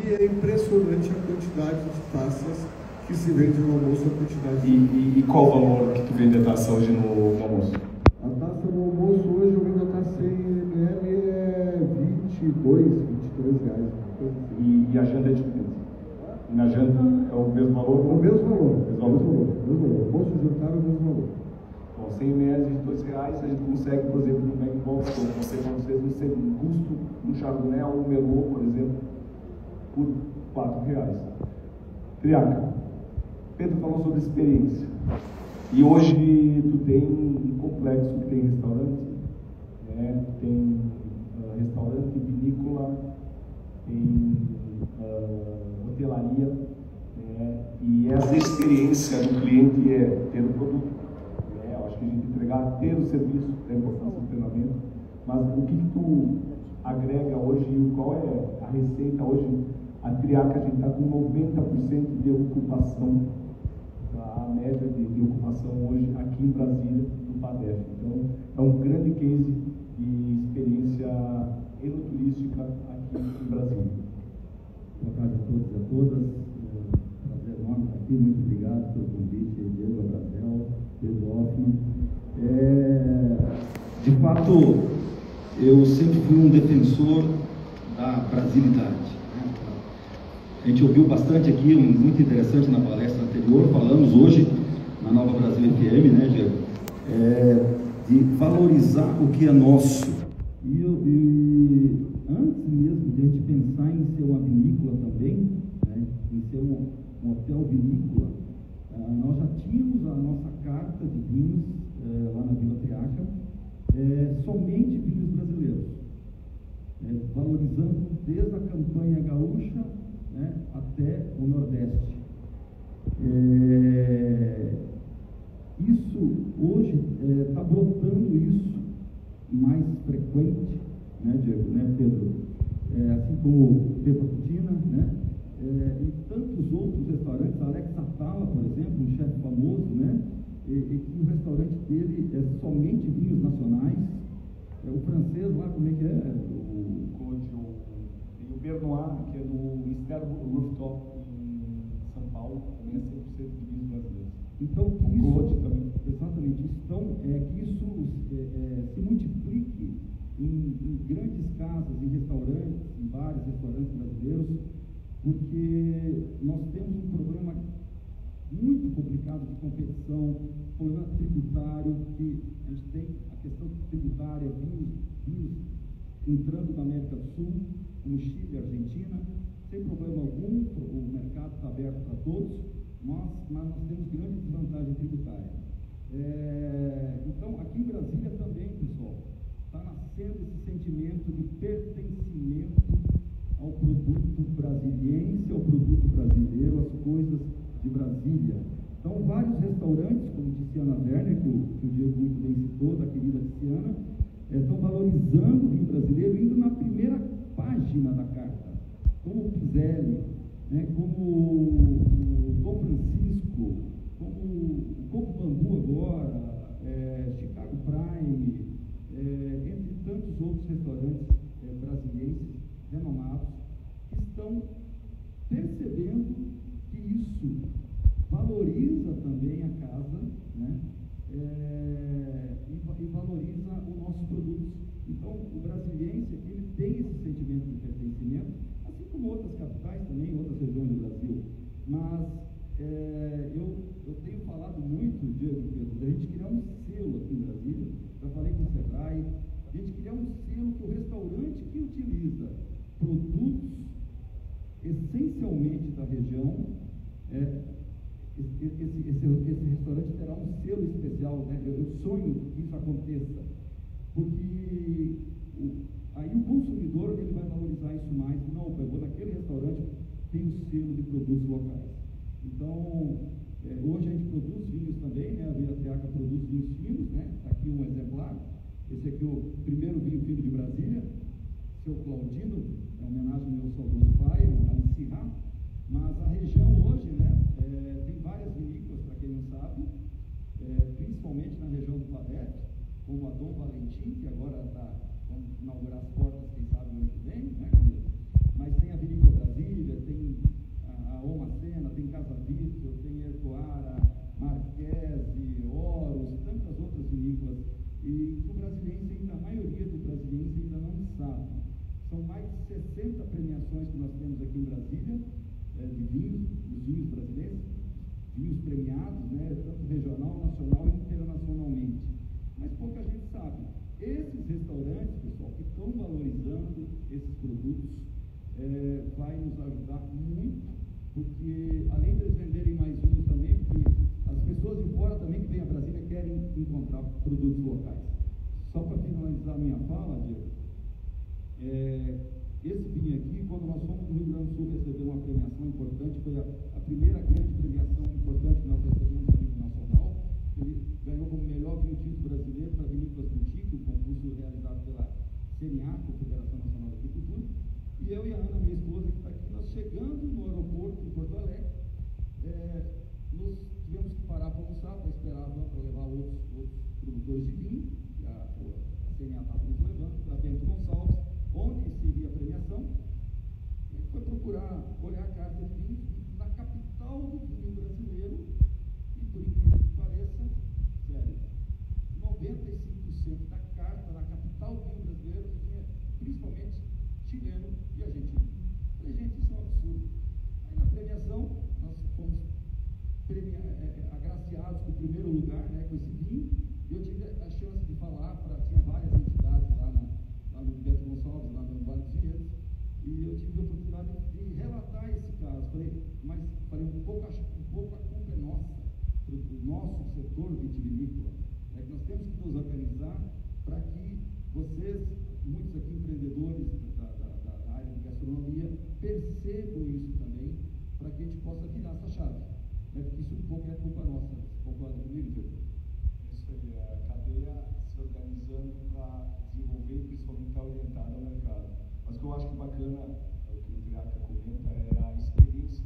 que é impressionante a quantidade de taças que se vende no almoço, a quantidade. E qual o valor que tu vende a taça hoje no almoço? A taça no almoço hoje, eu vendo a taça 100 ml é 22 reais. E a janta é diferente? Na janta é o mesmo valor? O mesmo valor. Almoço e jantar é o mesmo valor. Bom, 100 ml de R$22, a gente consegue, por exemplo, no Macbox, como você fez, um custo um Chardonnay ou um Merlot, por exemplo, por R$4. Triaca, Pedro falou sobre experiência. E hoje tu tem um complexo que tem restaurante, né? Tem restaurante, vinícola, tem hotelaria, né? E essa experiência do cliente é ter o produto. Eu acho que a gente entregar, ter o serviço, a importância do treinamento, mas o que tu agrega hoje e qual é a receita hoje? A Triaca, a gente está com 90% de ocupação, a média de ocupação hoje aqui em Brasília, no PADEF. Então, é um grande case de experiência enoturística aqui em Brasília. Boa tarde a todos e a todas. Prazer enorme estar aqui. Muito obrigado pelo convite, Diego Abrazel, Pedro Hoffman. De fato, eu sempre fui um defensor da brasilidade. A gente ouviu bastante aqui, muito interessante na palestra anterior, falamos hoje na Nova Brasília FM, né, Diego? De valorizar o que é nosso. E antes mesmo de a gente pensar em ser uma vinícola também, né, em ser um hotel vinícola, nós já tínhamos a nossa carta de vinhos lá na Vila Triaca, somente vinhos brasileiros, valorizando desde a campanha gaúcha, né, até o Nordeste. Isso hoje está brotando isso mais frequente, né, Diego, né, Pedro? Assim como Pepa Putina, né? E tantos outros restaurantes, Alex Atala, por exemplo, um chefe famoso, né? E que o restaurante dele é somente vinhos nacionais. O francês lá, como é que é? Tem o Bernois, que é do Estero Rooftop em São Paulo, também é 100% de vinhos brasileiros. Então, o Claude também. Exatamente isso. Então, que isso se multiplique em grandes casas, em restaurantes, em vários restaurantes brasileiros, porque nós temos um problema muito complicado de competição, problema tributário, que a gente tem a questão tributária, vinhos entrando da América do Sul, como Chile e Argentina, sem problema algum, o mercado está aberto para todos, mas nós temos grande desvantagem tributária. Então, aqui em Brasília também, pessoal, está nascendo esse sentimento de pertencimento ao produto brasiliense, ao produto brasileiro, às coisas de Brasília. Então, vários restaurantes, como Tiziana Werner, que o Diego muito bem citou, da querida Tiziana, estão valorizando o vinho brasileiro, indo na primeira página da carta, como o Piselli, né, como o Dom Francisco, como o Coco Bambu agora, Chicago Prime, entre tantos outros restaurantes brasileiros renomados, que estão percebendo que isso valoriza também a casa, né? E valoriza os nossos produtos. Então, o brasiliense ele tem esse sentimento de pertencimento, assim como outras capitais também, outras regiões do Brasil. Mas eu tenho falado muito, Diego, da gente criar um selo aqui em Brasília, já falei com o Sebrae, a gente criar um selo que o restaurante que utiliza produtos essencialmente da região, esse restaurante terá um selo especial, né? Eu sonho que isso aconteça, porque aí o consumidor ele vai valorizar isso mais. Não, eu vou naquele restaurante, tem o selo de produtos locais. Então, hoje a gente produz vinhos também, né? A Vila Triaca produz vinhos finos, né? Está aqui um exemplar. Esse aqui é o primeiro vinho fino de Brasília, seu Claudino, é uma homenagem ao meu saudoso pai, ao Sirá. Mas a região hoje, né, tem várias vinícolas, para quem não sabe, principalmente na região do PADEF, como a Dom Valentim, que agora vamos inaugurar as portas, quem sabe, no ano que vem, né, Camila? Mas tem a Vinícola Brasília, né, tanto regional, nacional e internacionalmente. Mas pouca gente sabe. Esses restaurantes, pessoal, que estão valorizando esses produtos, vai nos ajudar muito, porque além de eles venderem mais vinho também, porque as pessoas de fora também que vêm a Brasília querem encontrar produtos locais. Só para finalizar a minha fala, Diego, esse vinho aqui, quando nós fomos no Rio Grande do Sul receber uma premiação importante, foi a primeira grande premiação importante que nós recebemos a nível nacional. Ele ganhou como melhor vinho tinto brasileiro para Vinícolas Boutique, o concurso realizado pela CNA, Confederação Nacional da Agricultura. E eu e a Ana, minha esposa, que está aqui, nós chegando no aeroporto em Porto Alegre, nós tivemos que parar para almoçar, para esperar para levar outros produtores de vinho, que a CNA estava nos levando, para Bento Gonçalves, onde seria a premiação. A gente foi procurar olhar a carta de vinho na capital do vinho brasileiro, e por incrível que pareça, sério, 95% da carta na capital do vinho brasileiro vinha principalmente chileno e argentino. Falei, gente, isso é um absurdo. Aí na premiação, nós fomos agraciados com o primeiro lugar, né, com esse vinho, e eu tive a chance de falar tinha várias entidades lá no Bento Gonçalves, lá no Vale dos Vinhedos, e eu tive a oportunidade de relatar esse caso. Falei um pouco a culpa é nossa, do nosso setor vitivinícola, é que nós temos que nos organizar para que vocês, muitos aqui empreendedores da área de gastronomia, percebam isso também, para que a gente possa virar essa chave. Porque isso um pouco é culpa nossa. Você concorda comigo, Diego? Isso aí, a cadeia se organizando para desenvolver e principalmente estar orientada ao mercado. Mas o que eu acho que bacana, o que o Triaca comenta, é a experiência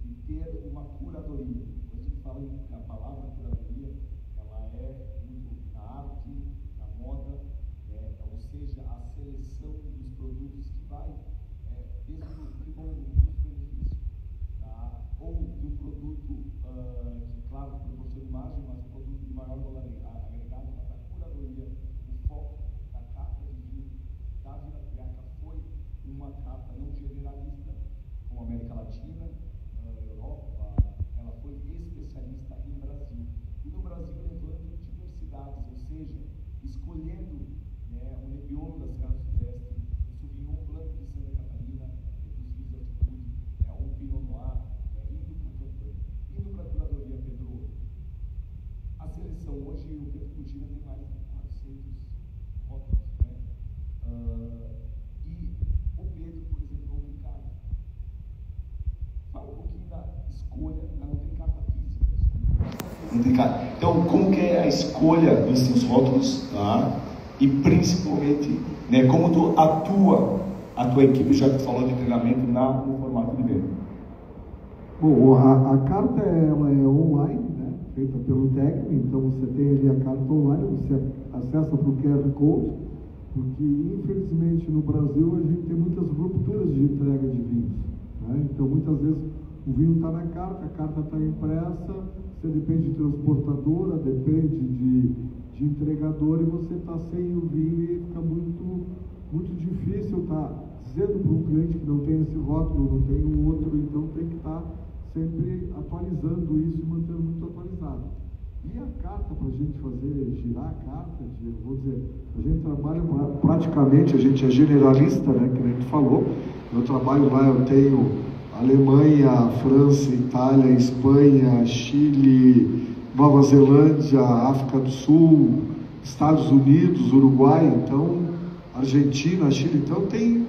de ter uma curadoria. Quando a gente fala a palavra curadoria, ela é muito na arte, na moda, ou seja, a seleção dos produtos que vai desde o custo-benefício, tá? Ou de um produto que, claro, proporciona imagem, mas um produto de maior valor agregado, mas a curadoria, o foco da cata de vinho da Vila Triaca foi uma cata não generalista, como a América Latina, Europa, ela foi especialista em Brasil. E no Brasil levando diversidades, ou seja, escolhendo o Nebbiolo da Serra do Sudeste, o Sauvignon Blanc de Santa Catarina, dos vinhos de altitude, um Pinot Noir, indo para o Campanha. Indo para a curadoria, Pedro, a seleção hoje, o Pedro Cutina tem mais de 400 rótulos, né? E o Pedro, por exemplo, não tem carta. Fala um pouquinho da escolha, não tem carta física. Não tem carta. Então, como que é a escolha dos seus rótulos, tá? E principalmente, né, como tu atua a tua equipe, já que falou de treinamento no formato de venda? Bom, a carta ela é online, né, feita pelo técnico, então você tem ali a carta online, você acessa para o QR Code, porque infelizmente no Brasil a gente tem muitas rupturas de entrega de vinhos, né? Então muitas vezes o vinho está na carta, a carta está impressa, você depende de transportadora, depende de entregador, e você está sem o vinho e fica muito difícil estar dizendo para um cliente que não tem esse rótulo, não tem o outro, então tem que estar sempre atualizando isso e mantendo muito atualizado. E a carta, para a gente fazer girar a carta, vou dizer, a gente trabalha praticamente, a gente é generalista, né, que a gente falou. Eu trabalho lá, eu tenho Alemanha, França, Itália, Espanha, Chile, Nova Zelândia, África do Sul, Estados Unidos, Uruguai, então Argentina, Chile, então tem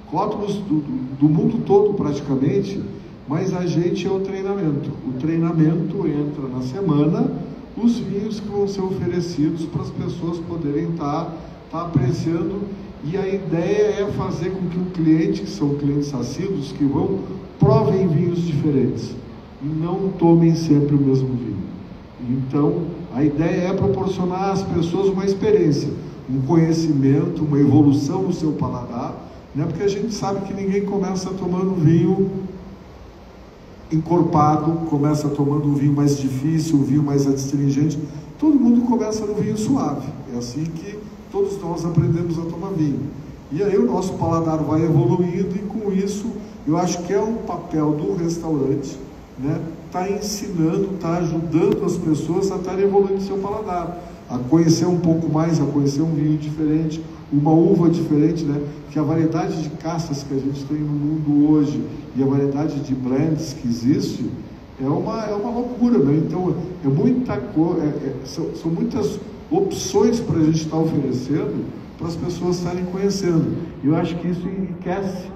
rótulos do mundo todo praticamente, mas a gente é o treinamento. O treinamento entra na semana, os vinhos que vão ser oferecidos para as pessoas poderem estar apreciando, e a ideia é fazer com que o cliente, que são clientes assíduos, que provem vinhos diferentes e não tomem sempre o mesmo vinho. Então, a ideia é proporcionar às pessoas uma experiência, um conhecimento, uma evolução no seu paladar, né? Porque a gente sabe que ninguém começa tomando vinho encorpado, começa tomando um vinho mais difícil, um vinho mais astringente. Todo mundo começa no vinho suave. É assim que todos nós aprendemos a tomar vinho. E aí o nosso paladar vai evoluindo, e com isso eu acho que é um papel do restaurante, né, está ensinando, está ajudando as pessoas a estarem evoluindo seu paladar, a conhecer um pouco mais, a conhecer um vinho diferente, uma uva diferente, né? Que a variedade de castas que a gente tem no mundo hoje e a variedade de blends que existe é uma loucura, né? Então é muita coisa, são muitas opções para a gente estar oferecendo para as pessoas estarem conhecendo. Eu acho que isso enriquece,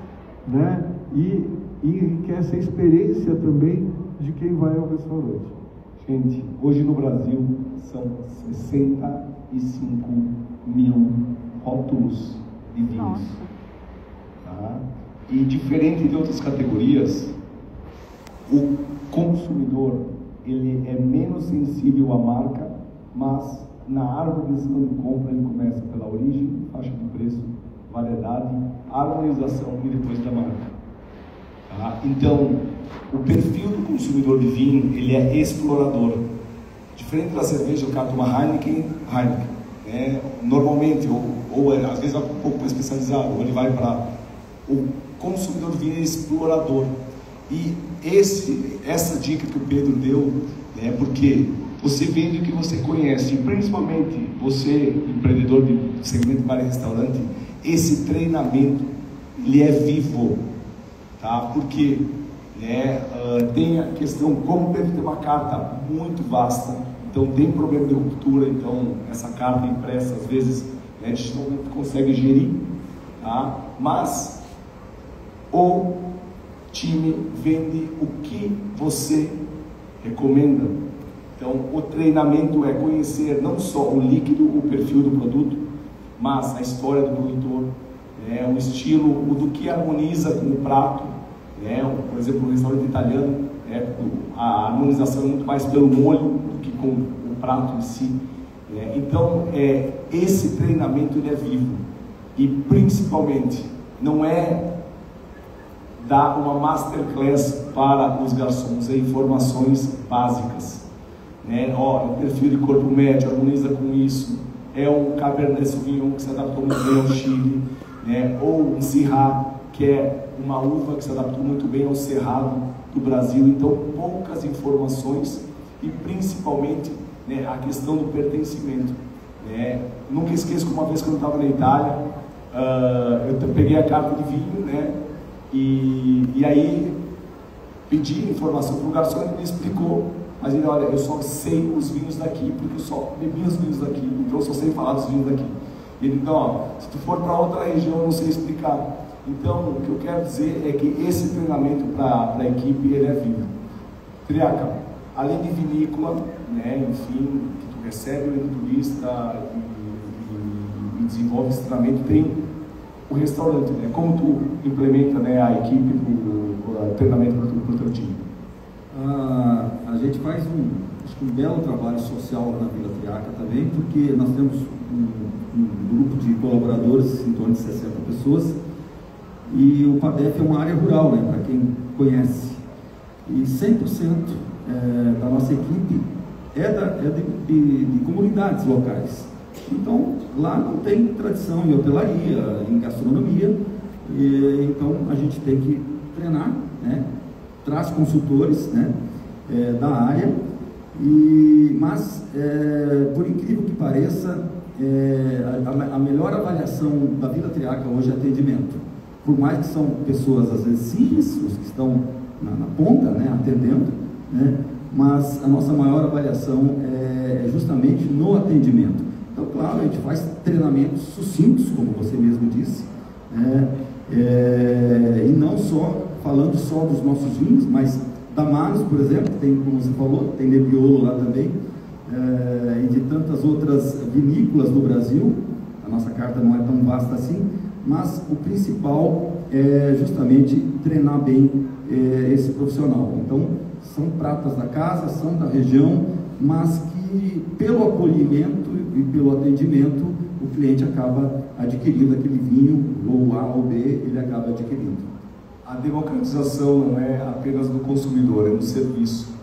né? E enriquece a experiência também de quem vai ao restaurante. Gente, hoje no Brasil são 65 mil rótulos de vinhos. Tá? E diferente de outras categorias, o consumidor ele é menos sensível à marca, mas na árvore de decisão de compra ele começa pela origem, faixa de preço, variedade, harmonização e depois da marca. Tá? Então, o perfil do consumidor de vinho ele é explorador. Diferente da cerveja, o cara toma Heineken, né? Normalmente, ou às vezes vai um pouco mais especializado, ou ele vai para... O consumidor de vinho é explorador. E essa dica que o Pedro deu, né, porque você vende o que você conhece, e principalmente você, empreendedor de segmento bar e restaurante, esse treinamento, ele é vivo, tá? Porque tem a questão, como o Pedro tem uma carta muito vasta, então tem problema de ruptura, então essa carta impressa, às vezes, né, a gente não consegue gerir, tá? Mas o time vende o que você recomenda. Então, o treinamento é conhecer não só o líquido, o perfil do produto, mas a história do produtor, né, o estilo, o do que harmoniza com o prato, né, por exemplo, no restaurante italiano, a harmonização é muito mais pelo molho do que com o prato em si. Então, esse treinamento ele é vivo e, principalmente, não é dar uma masterclass para os garçons, é informações básicas, né? O perfil de corpo médio harmoniza com isso, é um Cabernet Sauvignon que se adaptou muito bem ao Chile, né? Ou um Syrah, que é uma uva que se adaptou muito bem ao Cerrado do Brasil. Então, poucas informações e principalmente, né, a questão do pertencimento, né? Nunca esqueço que uma vez que eu estava na Itália, eu peguei a carta de vinho, né? E aí pedi informação para o garçom, ele me explicou, mas ele, olha, eu só sei os vinhos daqui, porque eu só bebi os vinhos daqui, então eu só sei falar dos vinhos daqui. Ele, não, se tu for para outra região eu não sei explicar. Então, o que eu quero dizer é que esse treinamento para a equipe, ele é vivo. Triaca, além de vinícola, né, enfim, que tu recebe o turista e desenvolve esse treinamento, tem o restaurante, né? Como tu implementa, né, a equipe do treinamento para o teu time? A gente faz um belo trabalho social lá na Vila Triaca também, porque nós temos um grupo de colaboradores em torno de 60 pessoas, e o PADEF é uma área rural, né, para quem conhece, e 100% da nossa equipe é de comunidades locais. Então, lá não tem tradição em hotelaria, em gastronomia, então a gente tem que treinar, né? Traz consultores, né, da área, mas, por incrível que pareça, a melhor avaliação da Vila Triaca hoje é atendimento. Por mais que são pessoas, às vezes, simples, os que estão na ponta, né, atendendo, né, mas a nossa maior avaliação é justamente no atendimento. Então, claro, a gente faz treinamentos sucintos, como você mesmo disse, e não só falando só dos nossos vinhos, mas da Manos, por exemplo, tem, como você falou, tem Nebbiolo lá também, e de tantas outras vinícolas do Brasil. A nossa carta não é tão vasta assim, mas o principal é justamente treinar bem esse profissional. Então, são pratas da casa, são da região, mas que pelo acolhimento e pelo atendimento o cliente acaba adquirindo aquele vinho, ou A ou B, ele acaba adquirindo. A democratização não é apenas do consumidor, é do serviço.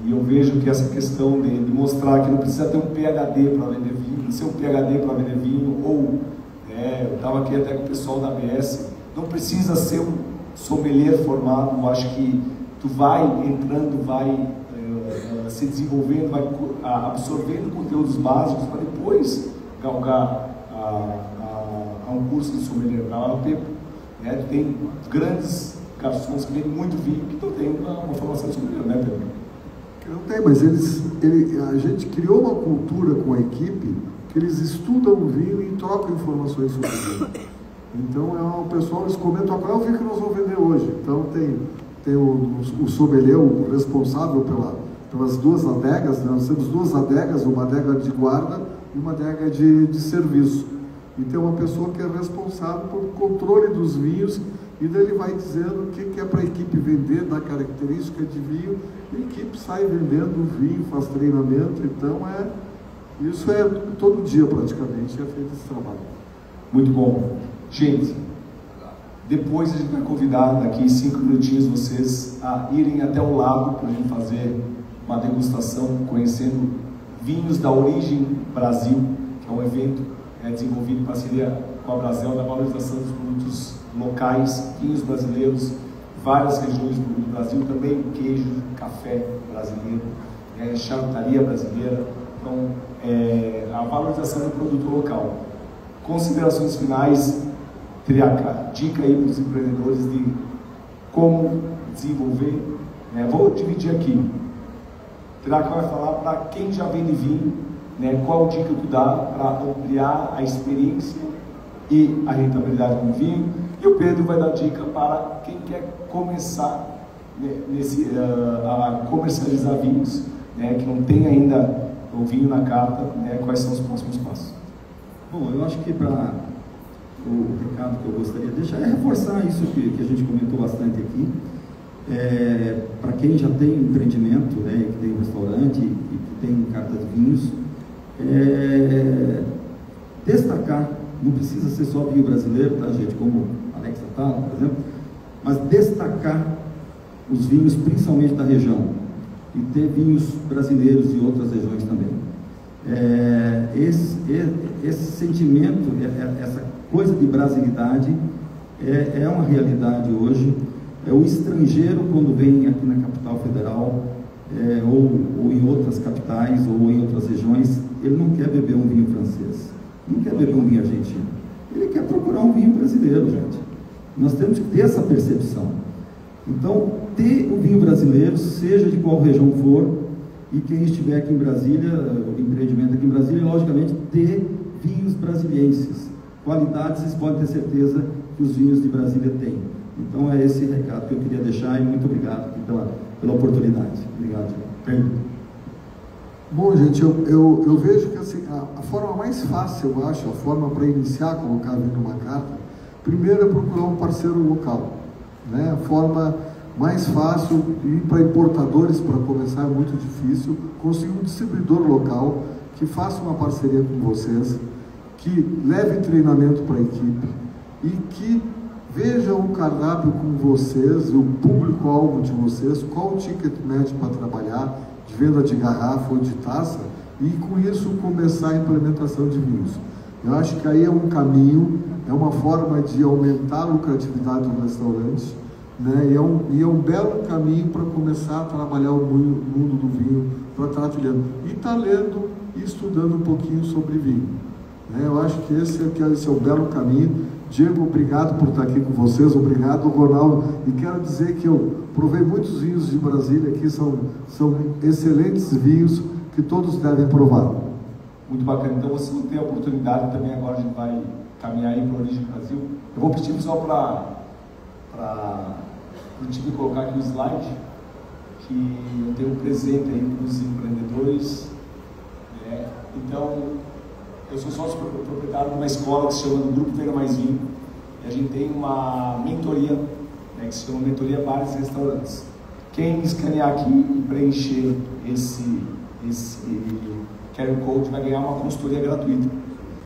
E eu vejo que essa questão de mostrar que não precisa ter um PhD para vender vinho, ser um PhD para vender vinho, ou eu estava aqui até com o pessoal da ABS, não precisa ser um sommelier formado. Eu acho que tu vai entrando, vai se desenvolvendo, vai absorvendo conteúdos básicos para depois galgar a um curso de sommelier. Lá no tempo, né, tu tem grandes garçons que vendem muito vinho, que estão tendo uma formação de sommelier, né, Pedro? Não tem, mas a gente criou uma cultura com a equipe que eles estudam o vinho e trocam informações sobre o vinho. Então, o pessoal, eles comentam qual é o vinho que nós vamos vender hoje. Então, tem o sommelier, o responsável pelas duas adegas, né? Nós temos duas adegas, uma adega de guarda e uma adega de serviço. E tem uma pessoa que é responsável pelo controle dos vinhos, e daí ele vai dizendo o que é para a equipe vender, da característica de vinho, e a equipe sai vendendo o vinho, faz treinamento. Então, isso é todo dia praticamente é feito esse trabalho. Muito bom. Gente, depois a gente vai convidar daqui 5 minutinhos vocês a irem até o lago para a gente fazer uma degustação, conhecendo vinhos da Origem Brasil, que é um evento desenvolvido em parceria com a Brasel, da valorização dos produtos locais, vinhos brasileiros, várias regiões do Brasil, também queijo, café brasileiro, charcutaria brasileira. Então, a valorização do produto local. Considerações finais, Triaca, dica aí para os empreendedores de como desenvolver. Vou dividir aqui. Triaca vai falar para quem já vende vinho, qual dica tu dá para ampliar a experiência e a rentabilidade com o vinho. E o Pedro vai dar dica para quem quer começar a comercializar vinhos, que não tem ainda o vinho na carta, quais são os próximos passos. Bom, eu acho que para o recado que eu gostaria de deixar é reforçar isso que a gente comentou bastante aqui. Para quem já tem um empreendimento, que tem um restaurante e que tem carta de vinhos, destacar, não precisa ser só vinho brasileiro, tá, gente, como Alex Atala, por exemplo, mas destacar os vinhos principalmente da região e ter vinhos brasileiros de outras regiões também. Esse sentimento, essa coisa de brasilidade é uma realidade hoje. O estrangeiro, quando vem aqui na capital federal, ou em outras capitais, ou em outras regiões, ele não quer beber um vinho francês, não quer beber um vinho argentino, ele quer procurar um vinho brasileiro, gente. Nós temos que ter essa percepção. Então, ter o vinho brasileiro, seja de qual região for, e quem estiver aqui em Brasília, o empreendimento aqui em Brasília, logicamente, ter vinhos brasilienses. Qualidades, vocês podem ter certeza que os vinhos de Brasília têm. Então, é esse recado que eu queria deixar, e muito obrigado aqui pela oportunidade. Obrigado, Pedro. Bom, gente, eu vejo que assim, a forma mais fácil, eu acho, a forma para iniciar a colocar vinho numa carta, primeiro é procurar um parceiro local, né? A forma mais fácil, ir para importadores para começar é muito difícil, conseguir um distribuidor local que faça uma parceria com vocês, que leve treinamento para a equipe e que veja o cardápio com vocês, o público-alvo de vocês, qual o ticket médio para trabalhar, de venda de garrafa ou de taça, e com isso começar a implementação de vinhos. Eu acho que aí é um caminho, é uma forma de aumentar a lucratividade do restaurante, né? E é um belo caminho para começar a trabalhar o mundo do vinho, para estar trilhando. E estar lendo e estudando um pouquinho sobre vinho, né? Eu acho que esse é um belo caminho. Diego, obrigado por estar aqui com vocês, obrigado, Ronaldo, e quero dizer que eu provei muitos vinhos de Brasília aqui, são excelentes vinhos que todos devem provar. Muito bacana. Então, você não tem a oportunidade também, agora a gente vai caminhar aí para a Origem Brasil. Eu vou pedir só para o time colocar aqui o slide, que eu tenho um presente aí para os empreendedores. Então, eu sou sócio proprietário de uma escola que se chama Grupo Venda Mais Vinho, e a gente tem uma mentoria, que se chama Mentoria Bares e Restaurantes. Quem escanear aqui e preencher esse QR Code vai ganhar uma consultoria gratuita.